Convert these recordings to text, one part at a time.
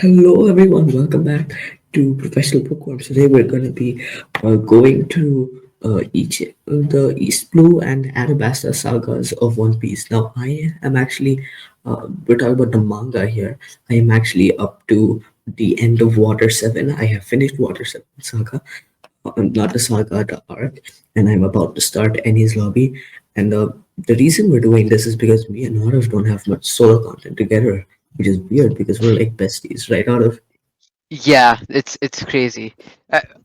Hello, everyone. Welcome back to Professional Bookworms. Today, we're going to be going to each the East Blue and Alabasta sagas of One Piece. Now, I am actually we're talking about the manga here. I am actually up to the end of Water Seven. I have finished Water Seven saga, not the saga, the arc, and I'm about to start Enies Lobby. And the reason we're doing this is because me and Narav don't have much solo content together, which is weird because we're like besties, right? Out of Yeah, it's crazy.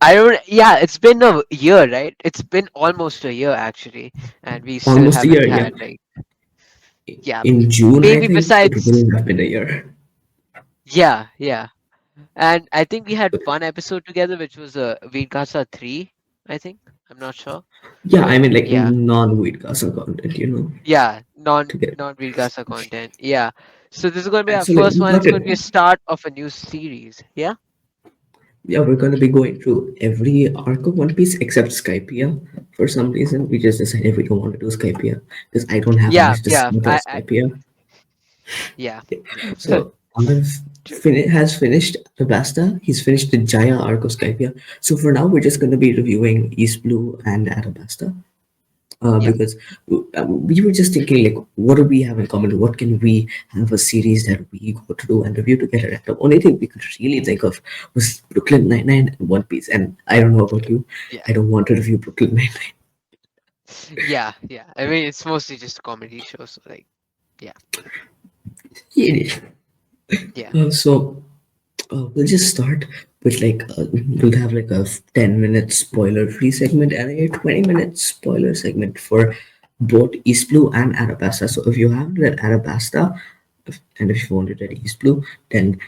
I don't. Yeah, it's been a year, right? It's been almost a year actually, and we still almost a year, haven't yeah. had like. Yeah, In June, I maybe think it besides. will have been a year. Yeah, and I think we had one episode together, which was Vinkasa 3. I think I'm not sure, Yeah, but I mean like yeah, non-weed casa content. yeah, non Together. non Vinkasa content. Yeah, so this is going to be And our so like first we one. got It's going to be a it. start of a new series. Yeah. Yeah, we're gonna be going through every arc of One Piece except Skypiea. For some reason, we just decided we don't want to do Skypiea because I don't have Yeah, much to say yeah. about Skypiea. Yeah, yeah. So Anand True. has finished the Basta. He's finished the Jaya arc of Skypiea. So for now, we're just going to be reviewing East Blue and Arabasta. Yep. Because we were just thinking, like, what do we have in common? What can we have a series that we go through and review together? And the only thing we could really think of was Brooklyn Nine-Nine and One Piece. And I don't know about you, Yeah. I don't want to review Brooklyn Nine-Nine. Yeah. I mean, it's mostly just a comedy show, so like, yeah, Yeah. yeah, So we'll just start with like we'll have like a 10-minute spoiler-free segment and a 20-minute spoiler segment for both East Blue and Arabasta. So if you haven't read Arabasta, and if you've only read East Blue, then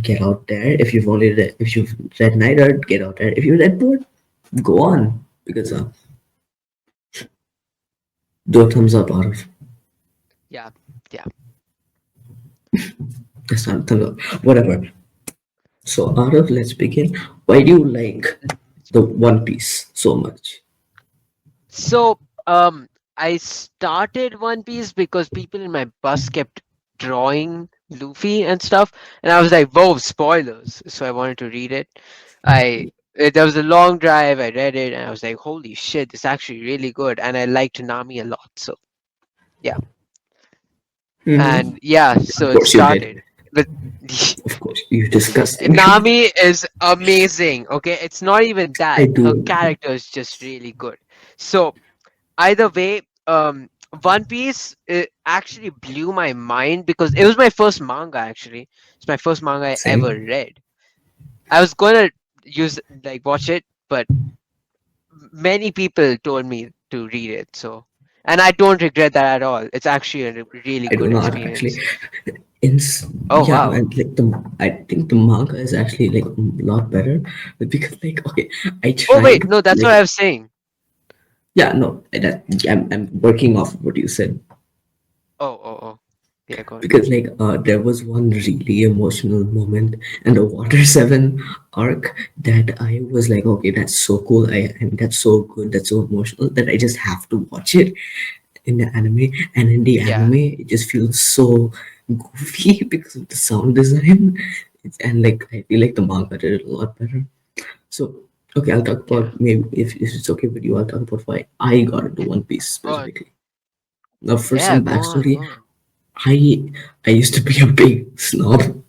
get out there. If you've read neither, get out there. If you read both, go on because do a thumbs up out of yeah, yeah. that's not a thumbs up, whatever. So out of let's begin. Why do you like the One Piece so much? So, I started One Piece because people in my bus kept drawing Luffy and stuff, and I was like, "Whoa, spoilers!" So I wanted to read it. There was a long drive. I read it, and I was like, "Holy shit, this is actually really good." And I liked Nami a lot, so yeah, Mm-hmm. and yeah, Of so it course you did. started. But Of course, you disgusting. Nami is amazing. Okay, it's not even I that. Her do. character is just really good. So either way, One Piece actually blew my mind because it was my first manga. Actually, it's my first manga I ever Same. read. I was gonna use like watch it, but many people told me to read it. So, and I don't regret that at all. It's actually a really I do good not actually. experience. Oh Yeah, wow. and like I think the manga is actually like a lot better because like okay, I Oh wait, tried no, that's what like I was saying. yeah no that I'm working off of what you said Oh. Yeah, go on. because like there was one really emotional moment in the Water Seven arc that I was like okay that's so cool and that's so good that's so emotional that I just have to watch it in the anime, and in the Yeah, anime it just feels so goofy because of the sound design. And like I feel like the manga did it a lot better. So okay, I'll talk yeah. about maybe if it's okay with you, I'll talk about why I got into One Piece Go on. specifically. Now for Yeah, some go on, go backstory, on. I used to be a big snob.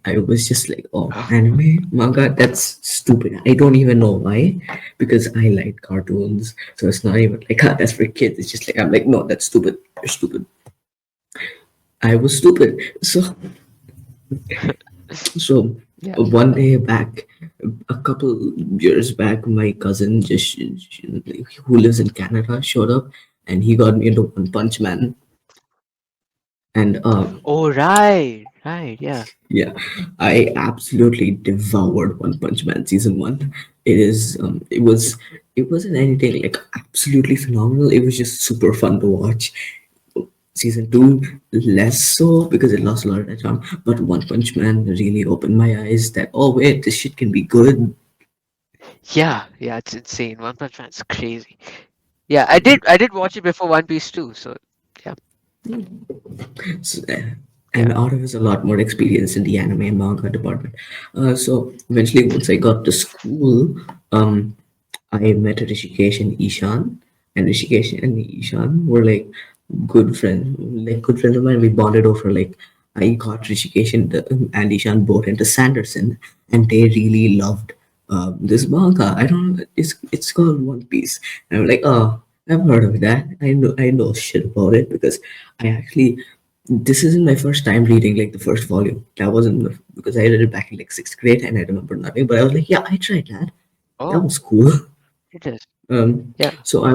I was just like, oh, anime, manga, that's stupid. I don't even know why, because I like cartoons. So it's not even like, ah, that's for kids. It's just like, I'm like, no, that's stupid. You're stupid. I was stupid. So Yeah. one day back, a couple years back, my cousin who lives in Canada showed up, and he got me into One Punch Man. And Oh, right, yeah. yeah, I absolutely devoured One Punch Man season one. It wasn't anything like absolutely phenomenal. It was just super fun to watch. Season two less so because it lost a lot of that charm. But One Punch Man really opened my eyes that oh wait, this shit can be good. Yeah, it's insane. One Punch Man's crazy. Yeah, I did watch it before One Piece too, so yeah. So, and Yeah. Arif is a lot more experienced in the anime and manga department. So eventually, once I got to school, I met Rishikesh and Ishan, and Rishikesh and Ishan were good friends of mine. We bonded over I got Rishikesh and Ishan both into Sanderson, and they really loved this manga. I don't. It's called One Piece, and I'm like, oh, I've heard of that. I know shit about it because I actually. This isn't my first time reading the first volume. That wasn't because I read it back in sixth grade and I remember nothing. But I was like, yeah, I tried that. That Oh, was cool. it is. Um, Yeah. so I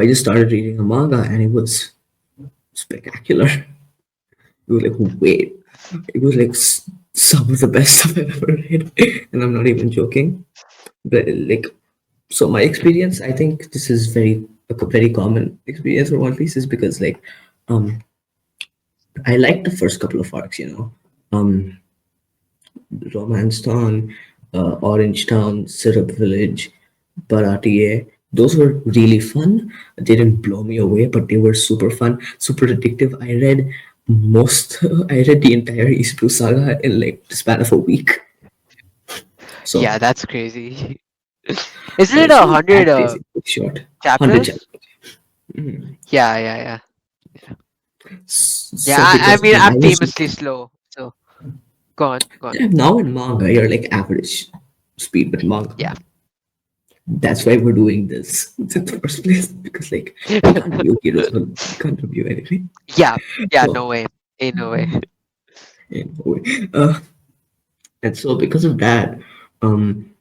just started reading a manga and it was spectacular. It was like, wait, it was some of the best stuff I've ever read, and I'm not even joking. But so my experience, I think this is very common experience for One Piece is because um, I like the first couple of arcs, Romance Town, Orange Town, Syrup Village, Baratier. Those were really fun. They didn't blow me away, but they were super fun, super addictive. I read the entire East Blue Saga in the span of a week. So, Yeah, that's crazy. Isn't it it's a not hundred that crazy. It's short, 100 chapters? chapters. Mhm. Yeah, yeah, yeah. Yeah. Yeah, So I because mean, I'm I was famously slow. So go on, go on. now in manga, you're average speed with manga. Yeah. That's why we're doing this in the first place because we can't review heroes, we can't review anything. Yeah, yeah, So no way. Ain't no way. anyway, and so because of that, um,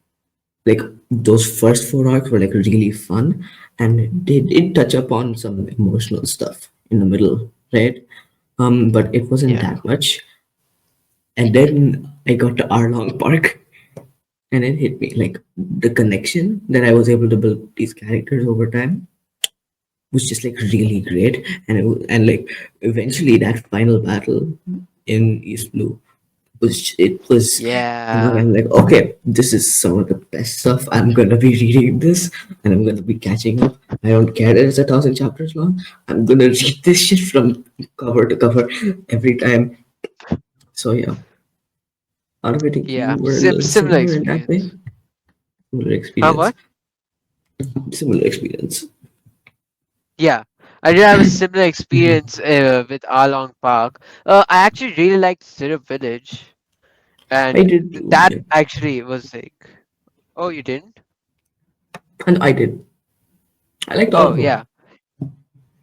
like those first four arcs were really fun, and they did touch upon some emotional stuff in the middle, right? But it wasn't Yeah. that much. And then I got to Arlong Park, and it hit me the connection that I was able to build these characters over time was just really great, and eventually that final battle in East Blue it was Yeah. I'm like, okay, this is some of the best stuff. I'm gonna be reading this and I'm gonna be catching up. I don't care that it's 1,000 chapters long. I'm gonna read this shit from cover to cover every time. So yeah, out of it, I think you Yeah. were a little Similar similar in that way. experience. Similar Huh, experience. what? Similar experience. Yeah. I did have a similar experience with Along Park. I actually really liked Syrup Village, I and did too, that yeah. actually was like, oh, you didn't? And I did. I liked all Oh, of them. yeah.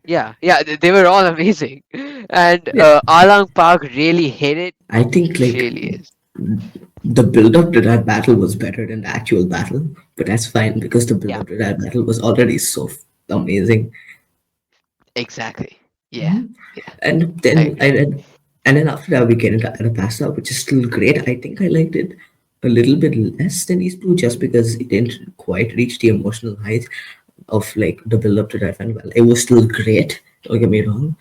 Yeah, yeah, they were all amazing. And Yeah. Along Park really hit it. I think It really is. the build up to that battle was better than the actual battle, but that's fine because the build Yeah, up to that battle was already so amazing. exactly. Yeah, Mhm. yeah, And I then I agree. read, and then after that we get into Alabasta, which is still great. I think I liked it a little bit less than East Blue just because it didn't quite reach the emotional height of the build up to that final battle. It was still great. Don't get me wrong.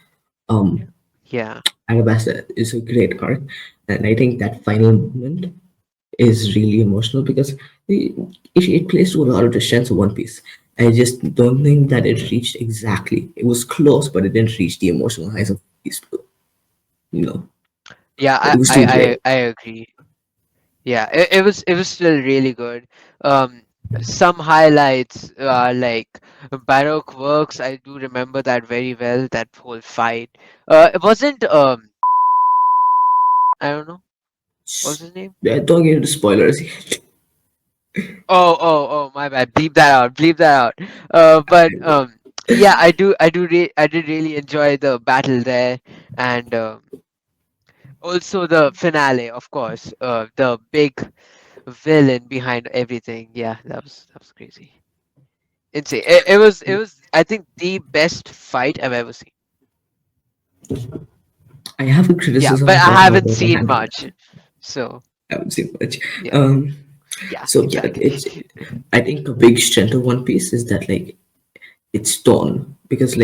Um, Yeah, Alabasta is a great arc, and I think that final moment is really emotional because it plays to a lot of the strengths of One Piece. I just don't think that it reached exactly. It was close, but it didn't reach the emotional highs of East Blue. You know, yeah, but it was still great. I agree. Yeah, it was still really good. Um, some highlights like Baroque works. I do remember that very well. That whole fight. It wasn't I don't know what was his name. Yeah, don't get into spoilers yet. Oh, oh, oh, my bad. Bleep that out. Bleep that out. But yeah, I did really enjoy the battle there, and also the finale, of course. The big villain behind everything. Yeah, that was crazy, insane. It was. I think the best fight I've ever seen. I have a Yeah, criticism but I about how haven't they seen handled much, it. so I haven't seen much. yeah, Um, yeah, so yeah, it's. exactly. I think a big strength of One Piece is that its tone because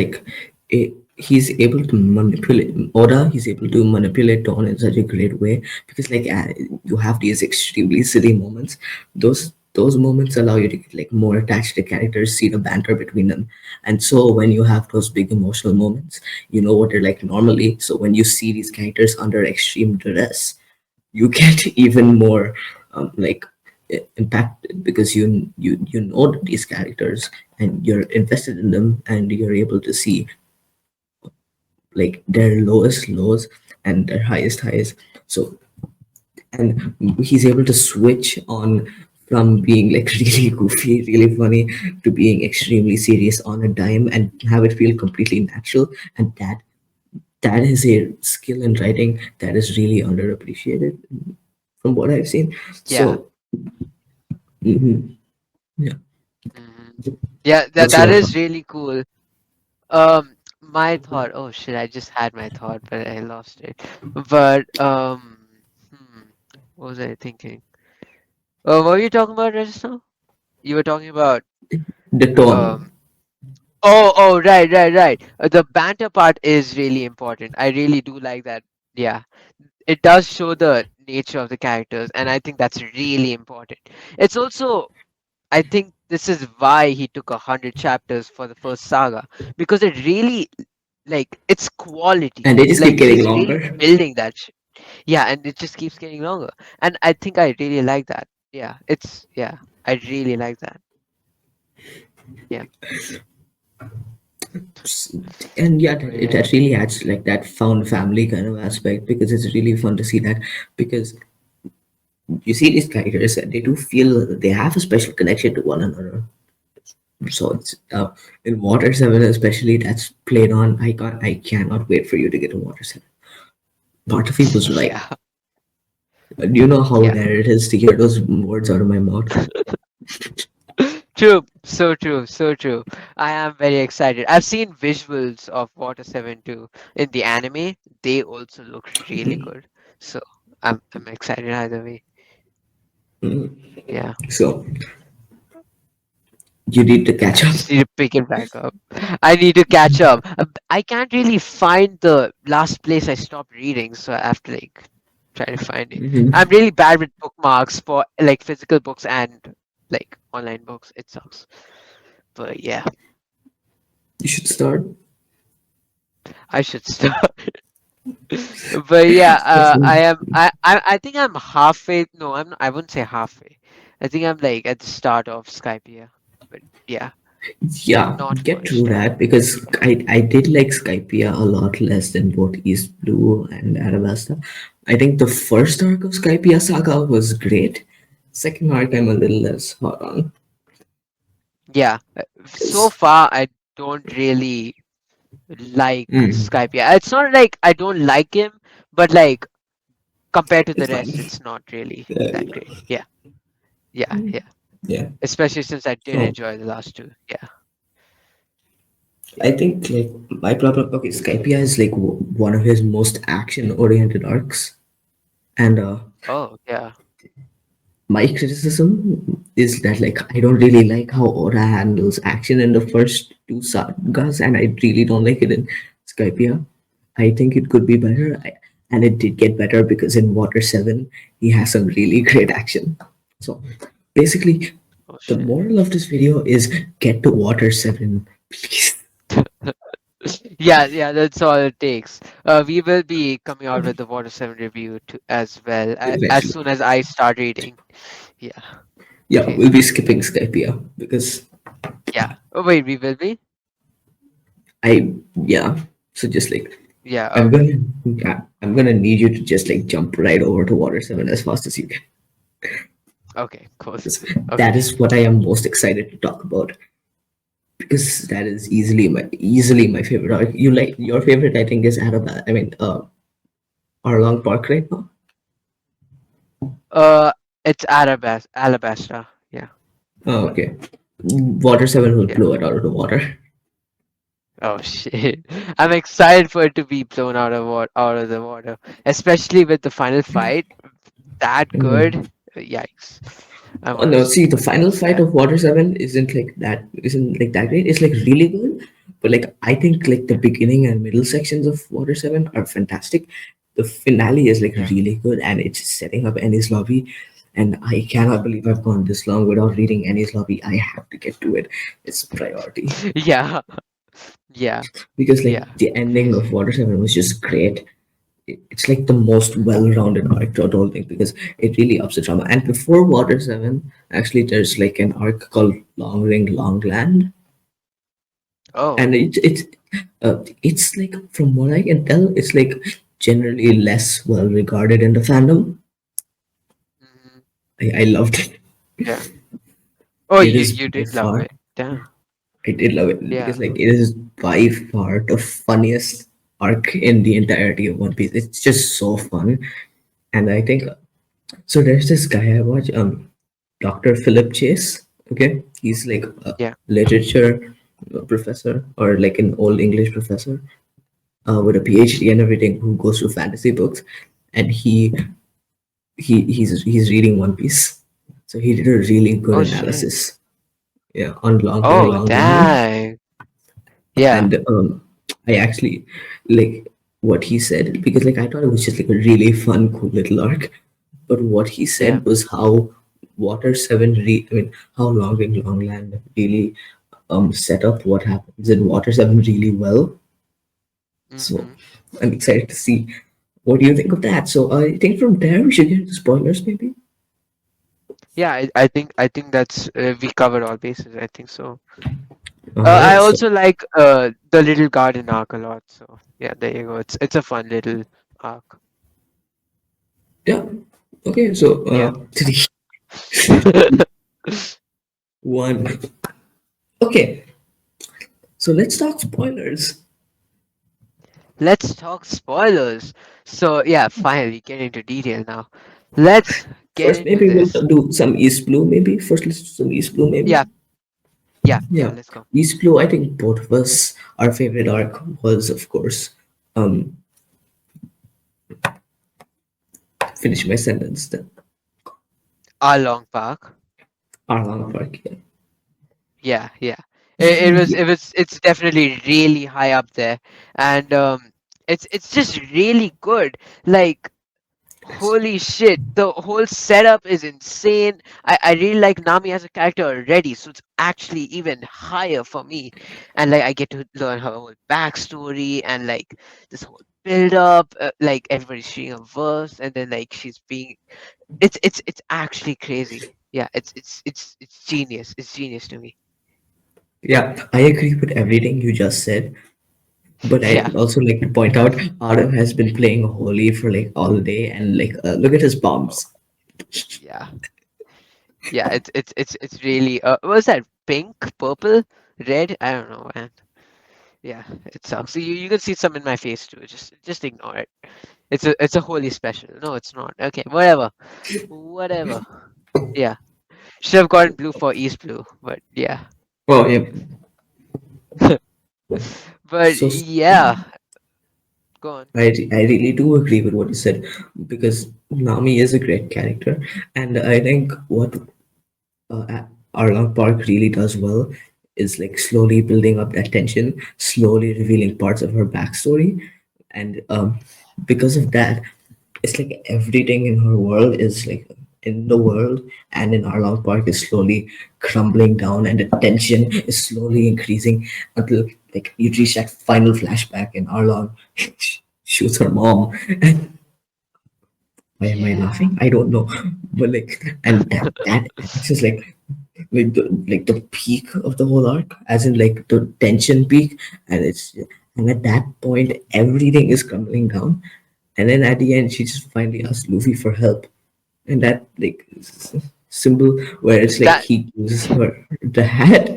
he's able to manipulate Oda. He's able to manipulate tone in such a great way because you have these extremely silly moments. Those those moments allow you to get like more attached to characters, see the banter between them. And so when you have those big emotional moments, you know what they're like normally. So when you see these characters under extreme duress, you get even more like impacted, because you know these characters and you're invested in them, and you're able to see like their lowest lows and their highest highs. So, and he's able to switch on from being like really goofy, really funny, to being extremely serious on a dime, and have it feel completely natural. And that is a skill in writing that is really underappreciated from what I've seen. Yeah. So, mhm, yeah. Hmm. Yeah, that What's that your is thought? really cool. My thought. Oh shit! I just had my thought, but I lost it. But hmm, what was I thinking? What were you talking about just now? You were talking about The tone. um. Oh, right, right, right. The banter part is really important. I really do like that. Yeah, it does show the nature of the characters, and I think that's really important. It's also, I think this is why he took 100 chapters for the first saga, because it really, like, it's quality. And they just keep Like, getting he's really longer. building that shit. Yeah, and it just keeps getting longer. And I think I really like that. Yeah, I really like that. Yeah, And yeah, but it yeah, that really adds like that found family kind of aspect, because it's really fun to see that, because you see these characters and they do feel they have a special connection to one another. So it's in Water 7 especially, that's played on. I cannot wait for you to get a Water 7. Part of me was like, yeah, do you know how yeah. rare it is to hear those words out of my mouth? True, so true, so true. I am very excited. I've seen visuals of Water 7 too in the anime. They also look really good. So I'm excited either way. Yeah. So you need to Yeah, catch I up. just need to pick it back up. I need to catch up. I can't really find the last place I stopped reading, so I have to like try to find it. I'm Mhm. really bad with bookmarks for like physical books and like online books. It sucks. But yeah, You should start. I should start. But yeah, I think I'm halfway. No, I wouldn't say halfway. I think I'm like at the start of Skype, yeah. But yeah, Yeah, not get much through time. that, because I did like Skypia a lot less than both East Blue and Alabasta. I think the first arc of Skypia Saga was great. Second arc I'm a little less hot on. Yeah, so 'Cause- far I don't really like Mm, Skype. Yeah, it's not like I don't like him, but like compared to the it's fine. rest, it's not really that Yeah, great. Yeah. yeah. Especially since I did So enjoy the last two. Yeah, I yeah. think like my problem. Okay, Skypia is like one of his most action-oriented arcs, and Oh, yeah, my criticism is that like I don't really like how Oda handles action in the first two sagas, and I really don't like it in Skypia. I think it could be better, and it did get better because in Water 7 he has some really great action. So basically, oh the shit. moral of this video is get to Water 7, please. Yeah, that's all it takes. We will be coming out with the Water 7 review as well as Eventually. soon as I start reading. Yeah, Yeah, we'll crazy. be skipping Skypia because Yeah. Oh wait, we will be? yeah. So just like Yeah, I'm okay. gonna yeah, I'm gonna need you to just like jump right over to Water 7 as fast as you can. Okay, cool. Because that Okay. is what I am most excited to talk about. Because that is easily my favorite arc. You like your favorite? I think is Araba. I mean, Arlong Park right now. Uh, it's Alabasta. Yeah, Oh, okay. Water 7 will yeah. blow it out of the water. Oh shit. I'm excited for it to be blown out of the water, especially with the final fight. That good? Mhm. Yikes. I Oh want to no! see See, the it. final fight Yeah. of Water 7 isn't like that great. It's like really good, but like I think like the Yeah. beginning and middle sections of Water 7 are fantastic. The finale is like Yeah. really good, and it's setting up Ennis Lobby, and I cannot believe I've gone this long without reading any lobby. I have to get to it. It's priority Yeah, yeah, because yeah. like the ending of Crazy. Water Seven was just great. It's like the most well-rounded arc throughout the whole thing because it really ups the drama. And before Water Seven, actually, there's like an arc called Long Ring Long Land, and Oh. it's like from what I can tell, it's like generally less well regarded in the fandom. Hmm. I loved it. Yeah. Oh, It you is you by did love far. it. Damn. I did love it Yeah. because like it is by far the funniest arc in the entirety of One Piece. It's just so fun, and I think so. There's this guy I watch, Dr. Philip Chase. Okay, he's like a Yeah. literature professor or like an old English professor with a PhD and everything who goes through fantasy books, and he's reading One Piece. So he did a really good Oh shit. analysis, yeah, on Long Ring Oh Long Land. dang. Yeah. And I actually like what he said because like I thought it was just like a really fun, cool little arc. But what he Yeah. said was how Water Seven, I mean, how Long Ring Long Land really set up what happens in Water Seven really well. So Hmm. I'm excited to see what do you think of that. So I think from there we should get into spoilers, maybe. Yeah. I think that's we covered all bases. I think so. All I right. So also like the little garden arc a lot. So yeah, there you go. It's a fun little arc. yeah. Okay. So Yeah. three, one. Okay. So let's talk spoilers. Let's talk spoilers. So yeah, finally get into detail now. Let's get First, into maybe we'll this. do some East Blue. Maybe first, let's do some East Blue. Maybe. Yeah, yeah. Yeah, Let's go. East Blue. I think both of us. Our favorite arc was, of course, um, finish my sentence. Then Along Park. Arlong Park. Yeah. Yeah, yeah. It was Yeah. it's definitely really high up there, and it's just really good. Like holy shit, the whole setup is insane. I really like Nami as a character already, so it's actually even higher for me. And like I get to learn her whole backstory and like this whole build up, like everybody's reading a verse, and then like she's being it's actually crazy. Yeah, it's genius. It's genius to me. Yeah, I agree with everything you just said. But Yeah, I also like to point out Adam has been playing Holy for like all day, and like look at his oh, bombs. yeah, yeah. It's really what was that pink, purple, red? I don't know, man. Yeah, it sucks. You can see some in my face too. Just ignore it. It's a holy special. No, it's not. Okay, whatever, whatever. Yeah, should have gotten blue for East Blue, but yeah. Oh yeah. But So yeah, go on. I really do agree with what you said because Nami is a great character, and I think what Arlong Park really does well is like slowly building up that tension, slowly revealing parts of her backstory, and because of that, it's like everything in her world is like in the world and in Arlong Park is slowly crumbling down, and the tension is slowly increasing until like you reach that final flashback in Arlong shoots her mom. And why am I Yeah, laughing? I don't know, but like, and that it's just like the peak of the whole arc, as in like the tension peak, and it's and at that point everything is crumbling down, and then at the end she just finally asks Luffy for help, and that like symbol where it's like that he gives her the hat,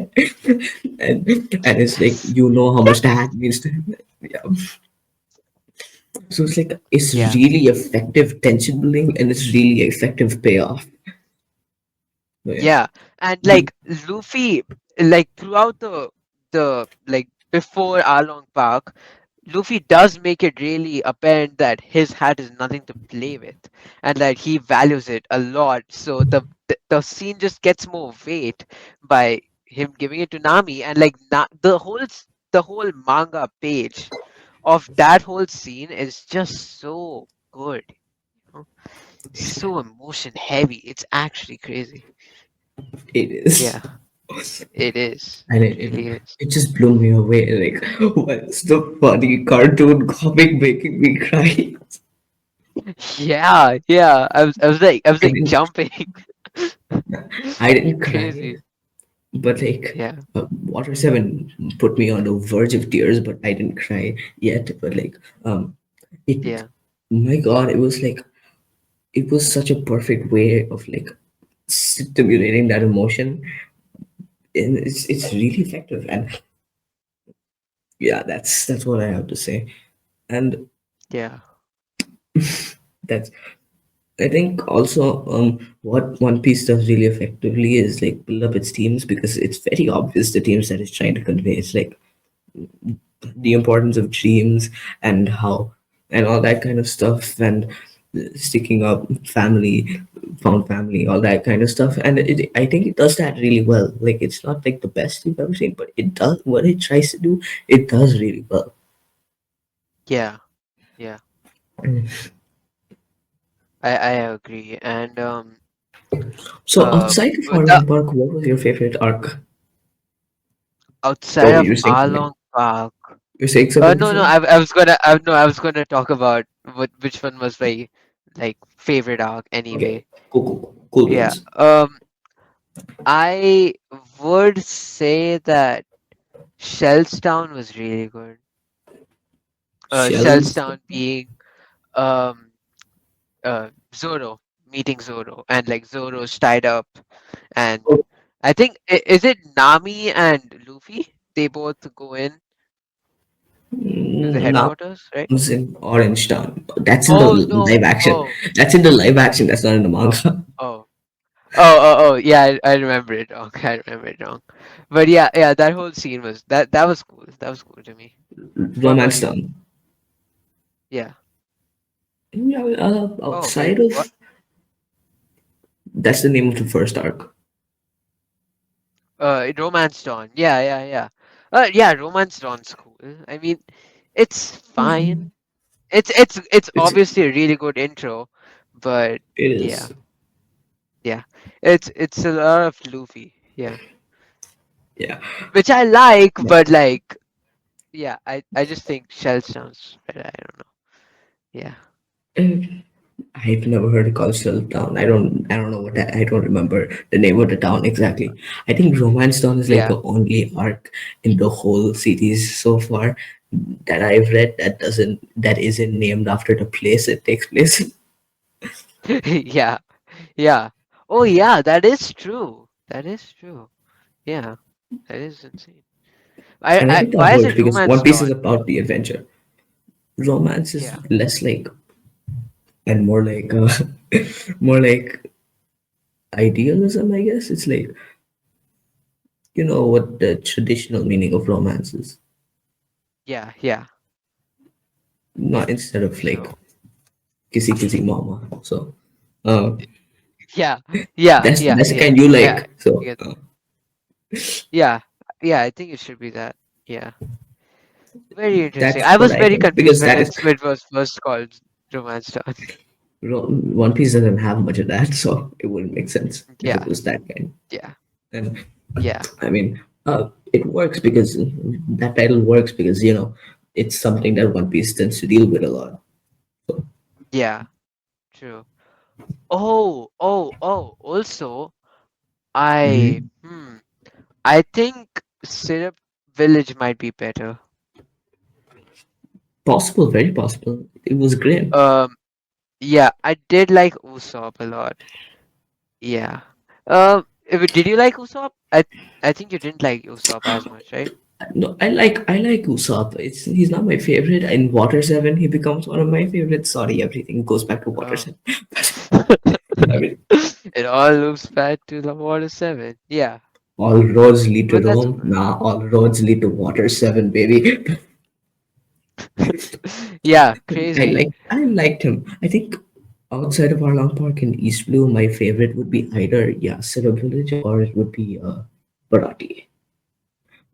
and and it's like you know how much the hat means to him. Yeah. So it's like it's yeah. really effective tension building and it's really effective payoff. So yeah. Yeah, and like Luffy, like throughout the like before Along Park, Luffy does make it really apparent that his hat is nothing to play with, and that he values it a lot. So the scene just gets more weight by him giving it to Nami, and like the whole manga page of that whole scene is just so good. You know? so emotion heavy. It's actually crazy. It is. Yeah, it is. And It really is. it just blew me away. Like, what's the funny cartoon comic making me cry? Yeah, yeah. I was like I jumping. I didn't cry, Crazy. but like, Yeah, Water Seven put me on the verge of tears, but I didn't cry yet. But like, it, yeah, my God, it was like it was such a perfect way of like stimulating that emotion, and it's really effective. And yeah, that's what I have to say. And yeah, that's I think also what One Piece does really effectively is like build up its themes because it's very obvious the themes that it's trying to convey. It's like the importance of dreams and how and all that kind of stuff and sticking up family, found family, all that kind of stuff. And I think it does that really well. Like it's not like the best you've ever seen, but it does what it tries to do. It does really well. yeah, yeah. I agree. And So outside of the Arlong Park, what was your favorite arc? outside What were of you saying something? Along Park. You're saying something No, no. before? I was gonna talk about which one was my like favorite arc Okay, anyway. cool Yeah. beans. I would say that Shellstown was really good. Shells. Shellstown being um Zoro, meeting Zoro, and like Zoro's tied up, and Oh, I think is it Nami and Luffy? They both go in to the now headquarters, right? it's in Orange Town. That's in the Oh no! live action. Oh, That's in the live action. That's not in the oh, manga. oh, oh! Yeah, I remember it wrong. I remember it wrong. But yeah, yeah, that whole scene was that was cool. That was cool to me. What about Romance you? Town. Yeah. Yeah, Oh wait, outside what? of that's the name of the first arc. Romance Dawn. Yeah, yeah, yeah. Yeah, Romance Dawn's cool. I mean, it's fine. It's It's obviously a really good intro, but it yeah, is. yeah. It's a lot of Luffy. Yeah, Yeah. which I like, but like, yeah, I just think Shell sounds better. I don't know. Yeah, Uh, I've never heard of Cultural Town. I don't know what that, I don't remember the name of the town exactly. I think Romance Town is like yeah, the only arc in the whole series so far that I've read that isn't named after the place it takes place in. yeah, yeah. Oh yeah, that is true. That is true. Yeah, that is insane. And I think that Why is works it because Romance One Piece is Dawn? about the adventure. Romance is Yeah, less like and more like more like idealism, I guess. It's like you know what the traditional meaning of romance is. yeah, yeah. Not instead of like So kissy kissy mama. So uh, yeah, yeah, yeah, that's the yeah. kind you I like. So get that. Yeah, yeah. I think it should be that. Yeah. Very interesting. that's I what was I very think confused because when that is it was first called Romance Dawn. One Piece doesn't have much of that, so it wouldn't make sense if it Yeah, was that kind. yeah, And yeah, I mean, it works because that title works because you know it's something that One Piece tends to deal with a lot. So, yeah. True. Oh, oh, oh. Also, I mhm. hmm. I think Syrup Village might be better. Possible, very possible. It was great. Um, yeah, I did like Usopp a lot. Yeah. Did you like Usopp? I think you didn't like Usopp as much, right? No, I like Usopp. He's not my favorite. In Water Seven, he becomes one of my favorites. Sorry, everything goes back to Water Oh. Seven. I mean, It all loops back to the Water 7. Yeah. all roads lead to But that's Rome. Nah, all roads lead to Water Seven, baby. yeah, crazy. I liked him. I think outside of Arlong Park in East Blue, my favorite would be either Yasura Village or it would be Barati.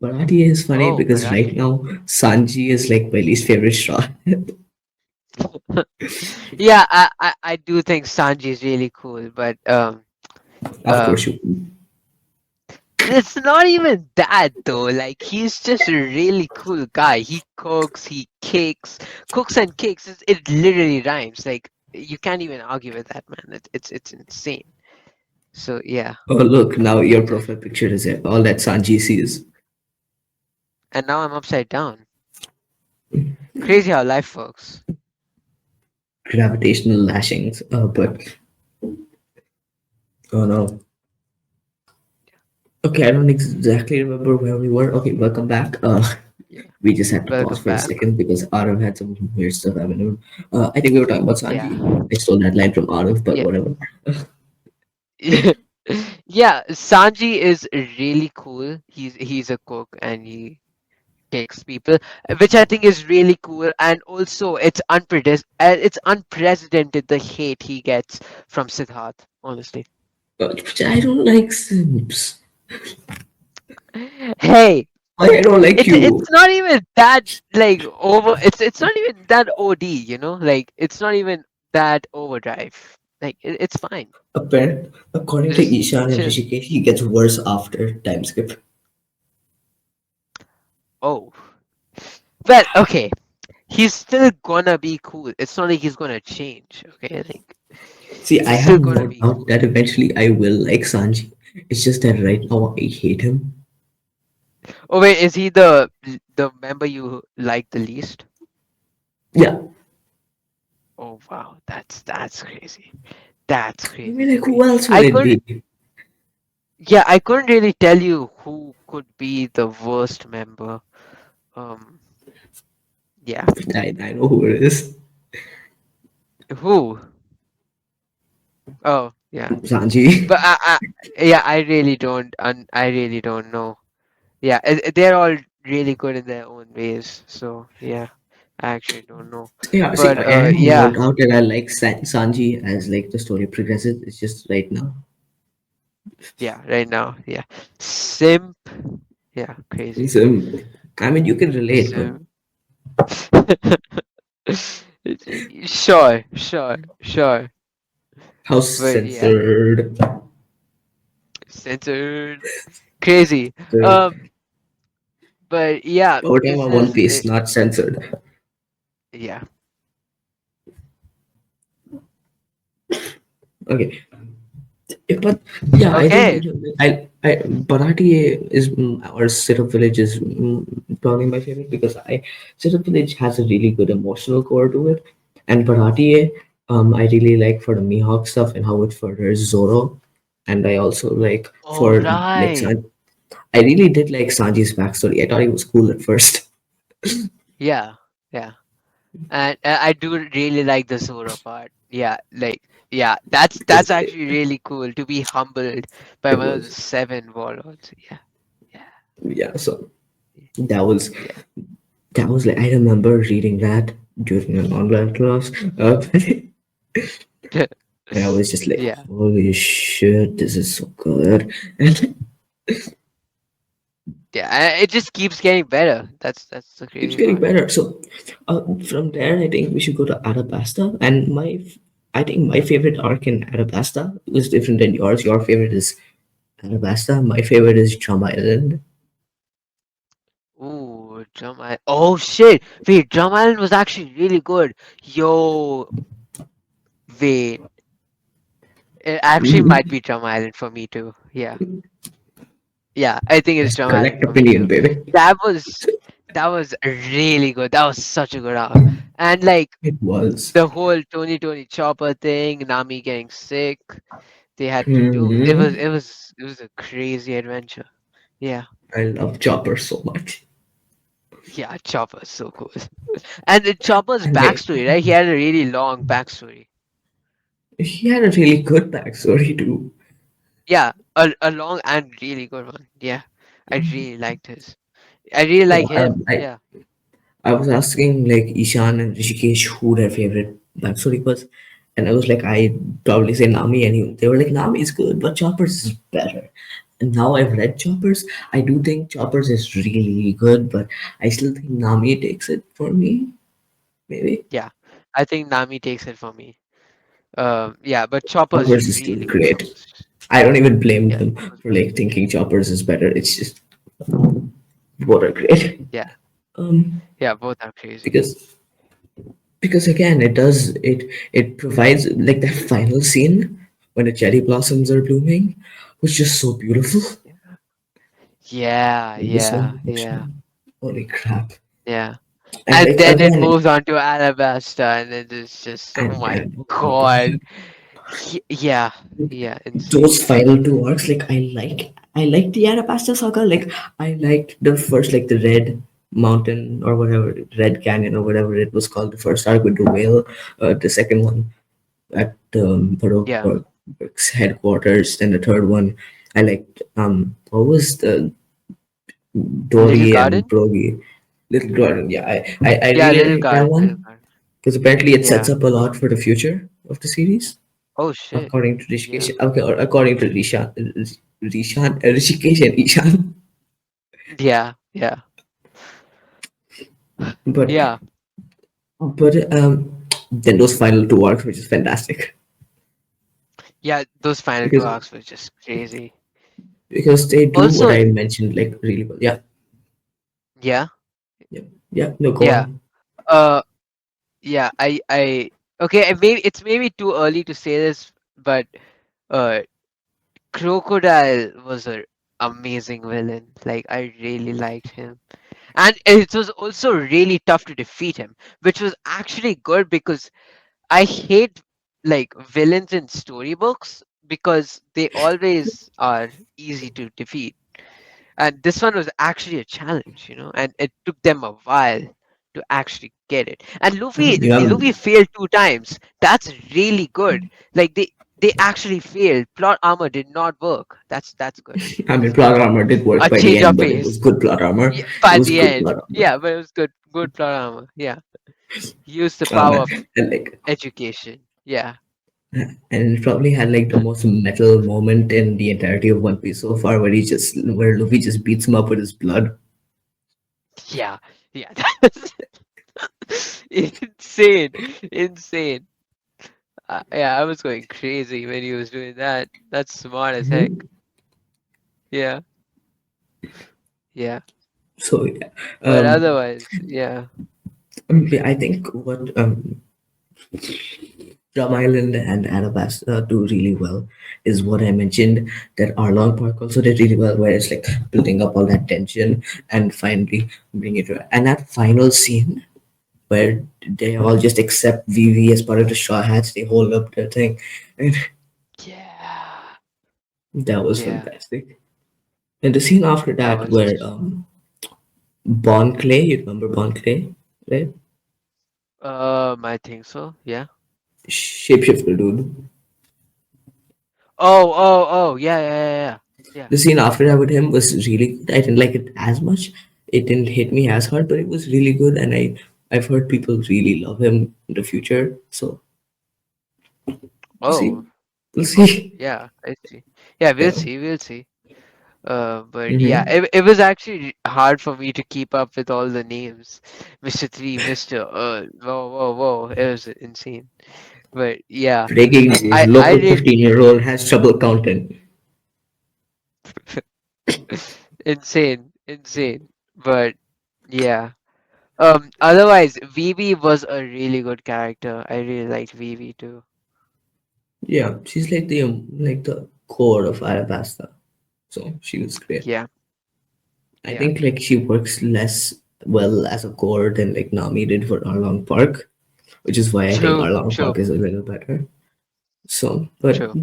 Barati is funny Oh, because right Bharati. now Sanji is like my least favorite straw. Yeah, I do think Sanji is really cool, but Of course, um, you. it's not even that though. Like he's just a really cool guy. He cooks, he cakes, cooks and cakes. It literally rhymes. Like you can't even argue with that, man. It's insane. So yeah, Oh, look, now your profile picture is it. All that Sanji sees. and now I'm upside down. Crazy how life works. Gravitational lashings. But, oh no. Okay, I don't exactly remember where we were. Okay, welcome back. Yeah. We just had to pause Welcome for a back. second because Arav had some weird stuff happening. I think we were talking about Yeah. Sanji. I stole that line from Arav, but Yeah. whatever. Yeah, Sanji is really cool. He's a cook and he takes people, which I think is really cool. And also, it's unprecedented the hate he gets from Siddharth. Honestly, But I don't like Sims. hey, Why I don't like you? it's not even that like over. It's not even that OD. You know, like it's not even that overdrive. Like it's fine. According to Just Ishan and chill. Rishikesh, he gets worse after time skip. Oh, well, okay. He's still gonna be cool. It's not like he's gonna change. Okay, like See, I he's have still gonna no be doubt cool. that eventually I will like Sanji. It's just that right now I hate him. Oh wait, is he the member you like the least? Yeah, Oh wow, that's crazy. That's I mean, crazy like, to me. who else would I it couldn't. be? Yeah, I couldn't really tell you who could be the worst member. Um, yeah, I know who it is. who? Oh yeah, Sanji. but yeah, I really don't. I really don't know. Yeah, they're all really good in their own ways. So yeah, I actually don't know. Yeah, see, But I have no yeah, doubt that I like Sanji as like the story progresses. It's just right now. yeah, right now, yeah, simp, yeah, crazy, So, I mean, you can relate, but simp. Sure, sure, sure. how But yeah, censored. censored, crazy. But Um, but yeah, we're talking this about One is Piece, not censored. yeah. Okay, yeah, but yeah, I think Okay. I Bharati is or Sit Up Village is probably my favorite because I Sit Up Village has a really good emotional core to it, and Bharati I really like for the Mihawk stuff and how it furthers Zoro, and I also like All for like right. I really did like Sanji's backstory. I thought he was cool at first. Yeah, yeah. And I do really like the Zoro part. Yeah, like yeah, Because that's actually really cool to be humbled by it one of the was seven warlords. Yeah, yeah, yeah, so yeah, that was yeah. like I remember reading that during an online class. And I was just like, Yeah, holy shit, this is so good. And yeah. And it just keeps getting better. That's the keeps crazy getting part. better. So from there, I think we should go to Alabasta. And I think my favorite arc in Alabasta was different than yours. Your favorite is Alabasta. My favorite is Drum Island. Ooh, Drum Island. Oh shit! Wait, Drum Island was actually really good. Yo, wait. It actually might Mhm. be Drum Island for me too. Yeah. Yeah, I think it's That's Drum Island correct for me opinion, too. baby. That was that was really good. That was such a good arc. And like It was. the whole Tony Chopper thing, Nami getting sick, they had to do Mhm. it was a crazy adventure. Yeah. I love Chopper so much. Yeah, Chopper's so cool. And Chopper's And like, backstory, right? He had a really long backstory. he had a really good backstory too. Yeah, a long and really good one. Yeah. I really liked his. I really Yeah, like him. Yeah. I was asking like Ishan and Rishikesh who their favorite backstory was, and I was like, I probably say Nami, and they were like, Nami is good, but Choppers is better. And now I've read Choppers. I do think Choppers is really good, but I still think Nami takes it for me. Maybe. Yeah. I think Nami takes it for me. Yeah, but Chopper's Choppers is still really good great. songs. I don't even blame Yeah, them Chopper's for like thinking Choppers is better. It's just both are great. yeah, Um, yeah, both are crazy. because again, it provides like that final scene when the cherry blossoms are blooming was just so beautiful. Yeah, It was so yeah, yeah, emotional. Holy crap! yeah. And And like then it again, moves on to Alabasta, and it is just, oh my and oh my god. god, Yeah, yeah, insane. those final two arcs, like I like the Arapasta saga. Like I liked the first, like the Red Mountain or whatever, Red Canyon or whatever it was called. The first arc with the whale. The second one at Yeah, Baroque's headquarters. Then the third one, I liked what was the Little Dory and Garden. Brogy, Little Garden. Yeah, I Yeah, really Little like that Garden, Little one Garden. because apparently it sets Yeah. up a lot for the future of the series, Oh shit. according to Yeah. Rishikesh. Okay, or according to Rishikesh and Ishan. Yeah. Yeah. But Yeah. then those final two arcs, which is fantastic Yeah. Those final two because arcs were just crazy. they do what Also, I mentioned like really well. Yeah, yeah. yeah, yeah. No, go Yeah. on. Uh. Yeah. Okay. Maybe too early to say this, but uh, Crocodile was a amazing villain. Like I really liked him, and it was also really tough to defeat him, which was actually good because I hate like villains in storybooks because they always are easy to defeat. And this one was actually a challenge, and it took them a while to actually get it. And Yeah, Luffy failed two times. That's really good. Like they actually failed. Plot armor did not work. That's good. I mean, That's good. plot armor did work A by the change end, of but it was pace. good plot armor. Yeah, It by was the good end. plot armor. Yeah, but it was good plot armor. Yeah. Use the Oh power man, of and like, education. Yeah. and it probably had like the most metal moment in the entirety of One Piece so far, where Luffy just beats him up with his blood. Yeah. Yeah. That's insane. Insane. Yeah, I was going crazy when he was doing that. That's smart as heck. Mhm. Yeah, yeah. So yeah, But um, otherwise, yeah, yeah, I think what Drum Island and Alabasta do really well is what I mentioned that Arlong Park also did really well, where it's like building up all that tension and finally bring it to and that final scene where they all just accept VV as part of the Straw Hats, they hold up their thing, and yeah, that was yeah. fantastic. And the scene after That that was. where Bon Clay, you remember Bon Clay, right? I think so. Yeah. Shapeshifter dude. Oh, yeah, yeah, yeah, yeah. Yeah. The scene after that with him was really good. I didn't like it as much. It didn't hit me as hard, but it was really good, and I've heard people really love him in the future. So we'll see. Oh, We'll oh, see. yeah. I see. Yeah, we'll Yeah. see. We'll see. But yeah, Mm-hmm. it was actually hard for me to keep up with all the names. Mr. Three, Mr. Whoa, whoa, whoa. It was insane. But yeah, Breaking news: I local really 15-year-old has trouble counting. insane, insane. But yeah. Otherwise, Vivi was a really good character. I really liked Vivi too. Yeah, she's like the core of Alabasta. So she was great. Yeah, I yeah. think like she works less well as a core than like Nami did for Arlong Park, which is why I think True, Arlong true, Park is a little better. So, but true.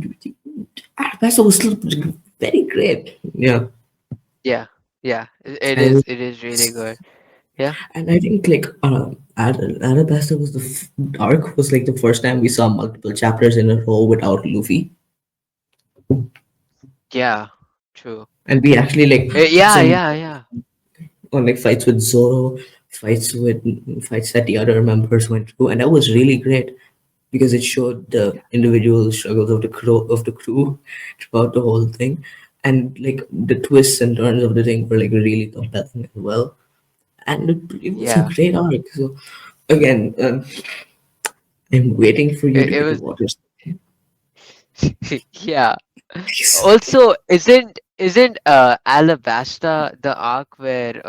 Alabasta was still very great. Yeah, Yeah, yeah. It and is. It is really good. Yeah, I think like Alabasta was arc was like the first time we saw multiple chapters in a row without Luffy, yeah. True. and we actually like Yeah, some yeah, yeah, on like fights with Zoro, fights that the other members went through, and that was really great because it showed the individual struggles of the crew throughout the whole thing, and like the twists and turns of the thing were like really compelling as well, and it was a yeah, great arc. So again, I'm waiting for you to It hit the was water. yeah. Please. Also, isn't Alabasta the arc where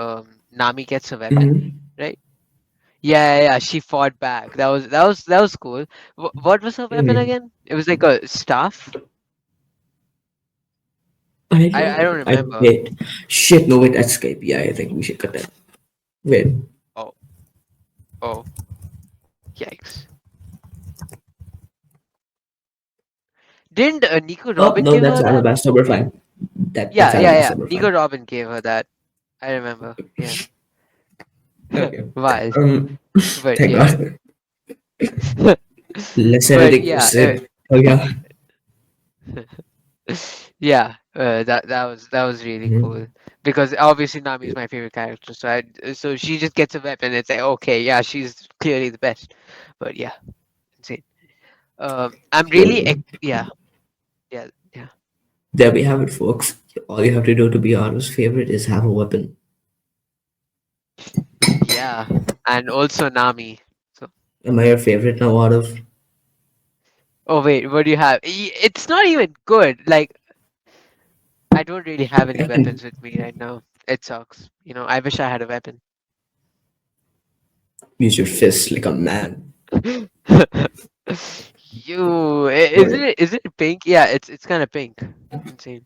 Nami gets a weapon, Mm-hmm. right? Yeah, yeah, yeah, she fought back. That was cool. What was her weapon Mm-hmm. again? It was like a staff. I I don't don't. I remember. wait. Shit. No, wait. That's Skype. Yeah, I think we should cut that. Wait. Oh, oh, yikes! Didn't Nico Oh Robin no, give that's her that? Alabasta. We're fine. That's Yeah, yeah, yeah. Alabasta. We're Nico fine. Robin gave her that. I remember. Yeah. Okay. Wild, but Thank yeah, God. Less but editing for yeah. Sid. Oh yeah. Yeah, that was really Mhm. cool because obviously Nami is my favorite character. So she just gets a weapon. It's like okay, yeah, she's clearly the best. But yeah, insane. I'm really Well, yeah, yeah, yeah, there we have it, folks. All you have to do to be Otto's favorite is have a weapon. yeah, and also Nami. So Am I your favorite now, out of oh wait, what do you have? It's not even good. Like I don't really have any I can weapons with me right now. It sucks. I wish I had a weapon. use your fists like a man. Isn't Or it pink? Yeah, it's kind of pink. Insane.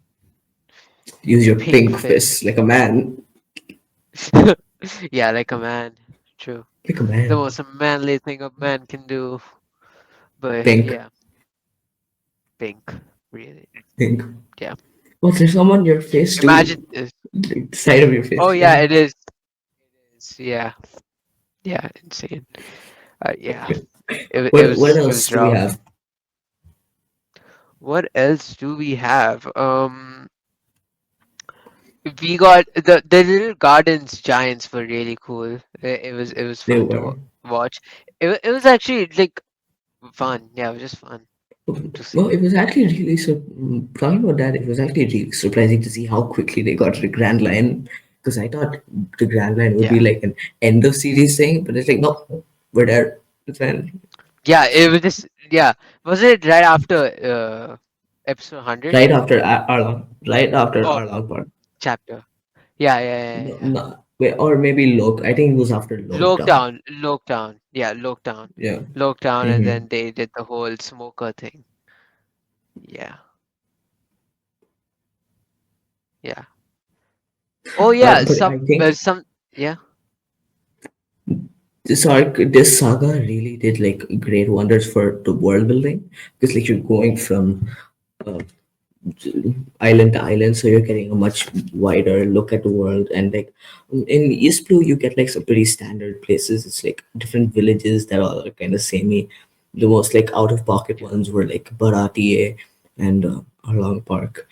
use your Pink pink fist. fists like a man. Yeah, like a man. True. Like a The man. most manly thing a man can do. But Pink. yeah, pink. Really. Pink. Yeah. What's there some on your face Imagine too? this. The side of your Oh face, yeah, yeah. it is. It is. Yeah. Yeah. Insane. Yeah. Okay. It What was it else was do we rough. have? What else do we have? We got the little gardens giants were really cool. It was They fun to were. watch. It was actually like fun. Yeah, it was just fun to Well, see. it was actually really talking about that. It was actually really surprising to see how quickly they got to the Grand Line. Because I thought the Grand Line would be Yeah, like an end of series thing, but it's like no, we're there. It's fine. yeah. It was just yeah. Was it right after episode 100? Right after Oh, Arlong Park. chapter. Yeah, yeah, yeah, No, yeah. no, wait, or maybe Lok. I think it was after Lockdown. Lockdown, Lockdown. Yeah, Lockdown, Yeah. Lockdown, and Mm-hmm. then they did the whole smoker thing. Yeah, yeah. Oh yeah, But I think some yeah. this saga really did like great wonders for the world building because like you're going from uh, island to island, so you're getting a much wider look at the world. And like in East Blue you get like some pretty standard places. It's like different villages that all are kind of samey. The most like out of pocket Yeah, ones were like Baratie and Arlong Park,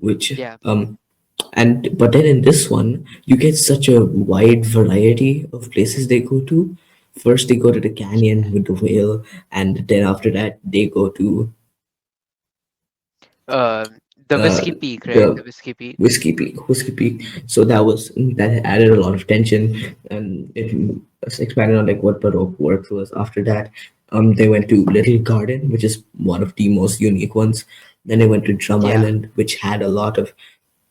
which yeah, and but then in this one you get such a wide variety of places they go to. First they go to the yeah. canyon with the whale, and then after that they go to The uh, Whiskey Peak, right? The the Whiskey Peak. Whiskey Peak. So that added a lot of tension, and it was expanded on like what Baroque work was after that. They went to Little Garden, which is one of the most unique ones. Then they went to Drum Yeah, Island, which had a lot of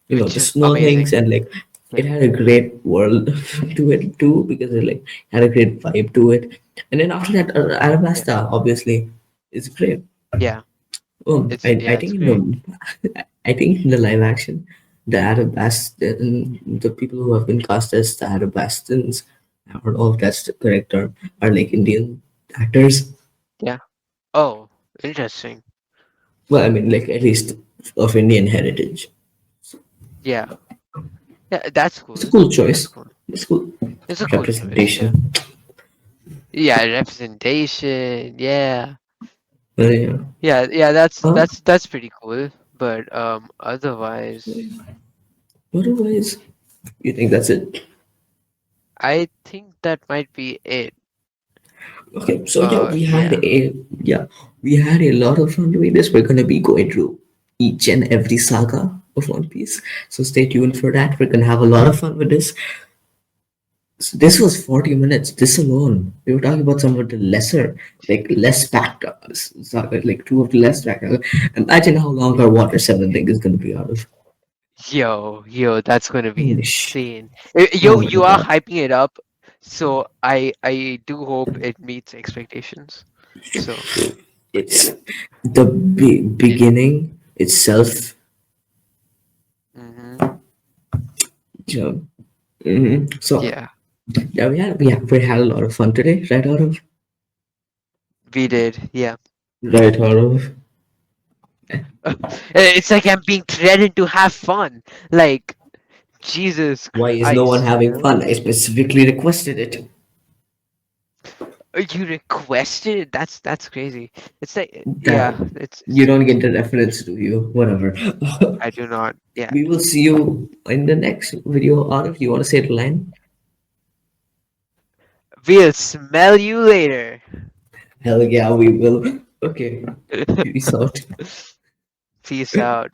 which the is snow things, amazing. and like it Yeah, had a great world to it too because it like had a great vibe to it. And then after that, yeah, Alabasta obviously is great. yeah. I It's think in great. I think in the live action, the Arabastan, the people who have been cast as the Arabastans, I don't know if that's the correct term, are like Indian actors. Yeah. Oh, interesting. Well, I mean, like at least of Indian heritage. Yeah, yeah. That's It's a cool. cool That's choice. cool. It's cool It's a cool choice. Yeah. representation. Yeah, representation. Yeah. Yeah. Yeah, yeah. That's Uh, that's that's pretty cool. But otherwise, otherwise, you think that's it? I think that might be it. Okay, so yeah, Yeah. we had a lot of fun doing this. We're gonna be going through each and every saga of One Piece. So stay tuned for that. We're gonna have a lot of fun with this. So this was 40 minutes. This alone. We were talking about some of the lesser, like less packed, like two of the less packed. Imagine how long our Water 7 thing is going to be out of. Yo, that's gonna be Holy. insane. Oh Yo, my you are god. hyping it up, so I do hope it meets expectations. So, but It's yeah, the it, beginning itself. hmm You So yeah, yeah, we had a lot of fun today. we did. Yeah, Right out of. it's like I'm being threatened to have fun. Like Jesus Why is no one Christ, having fun? I specifically requested it. You requested it? That's crazy. It's like yeah, That it's you don't get it's the reference, do you? Whatever. I do not. Yeah, We will see you in the next video. Arif, you want to say the line? we'll smell you later. Hell yeah, we will. Okay. Peace out. Peace out.